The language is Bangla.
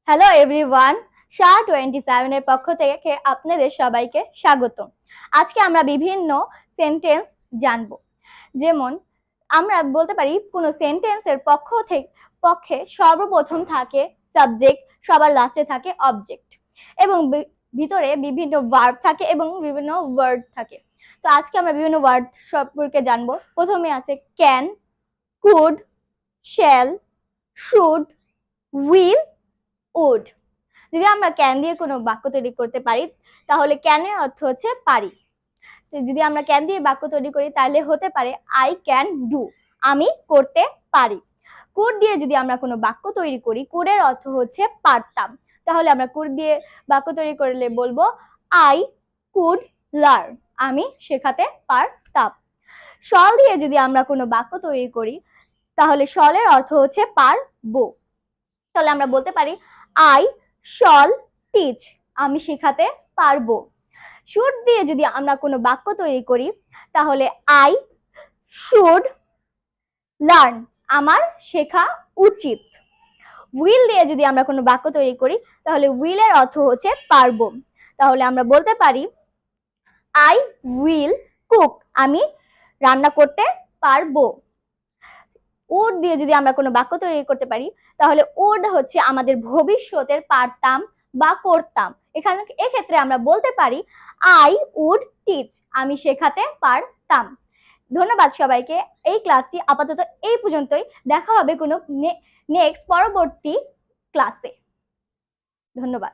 হ্যালো এভরিওয়ান, শাহ 27 এর পক্ষ থেকে আপনাদের সবাইকে স্বাগত। আজকে আমরা বিভিন্ন সেন্টেন্স জানব। যেমন আমরা বলতে পারি কোনো সেন্টেন্সের পক্ষে সর্বপ্রথম থাকে সাবজেক্ট, সবার লাস্টে থাকে অবজেক্ট এবং ভিতরে বিভিন্ন ভার্ব থাকে এবং বিভিন্ন ওয়ার্ড থাকে। তো আজকে আমরা বিভিন্ন ওয়ার্ড সম্পর্কে জানবো। প্রথমে আছে can, could, shall, should, will, would. যদি আমরা ক্যান দিয়ে কোনো বাক্য তৈরি করতে পারি তাহলে ক্যানের অর্থ হচ্ছে পারি। তো যদি আমরা ক্যান দিয়ে বাক্য তৈরি করি তাহলে হতে পারে আই ক্যান ডু, আমি করতে পারি। কুড দিয়ে যদি আমরা কোনো বাক্য তৈরি করি, কুডের অর্থ হচ্ছে পারতাম, তাহলে আমরা কুড দিয়ে বাক্য তৈরি করলে বলবো আই কুড লার্ন, আমি শেখাতে পারতাম। শল দিয়ে যদি আমরা কোনো বাক্য তৈরি করি তাহলে শলের অর্থ হচ্ছে পারবো, তাহলে আমরা বলতে পারি আই শল টিচ, আমি শেখাতে পারবো। শুড দিয়ে যদি আমরা কোনো বাক্য তৈরি করি তাহলে আই শুড লার্ন, আমার শেখা উচিত। উইল দিয়ে যদি আমরা কোনো বাক্য তৈরি করি তাহলে উইলের অর্থ হচ্ছে পারবো, তাহলে আমরা বলতে পারি আই উইল কুক, আমি রান্না করতে পারবো। উড দিয়ে যদি আমরা কোনো বাক্য তৈরি করতে পারি তাহলে উড হচ্ছে আমাদের ভবিষ্যতের পারতাম বা করতাম। এক্ষেত্রে আমরা বলতে পারি আই উড টিচ, আমি শেখাতে পারতাম। ধন্যবাদ সবাইকে। এই ক্লাসটি আপাতত এই পর্যন্তই। দেখা হবে কোনো পরবর্তী ক্লাসে। ধন্যবাদ।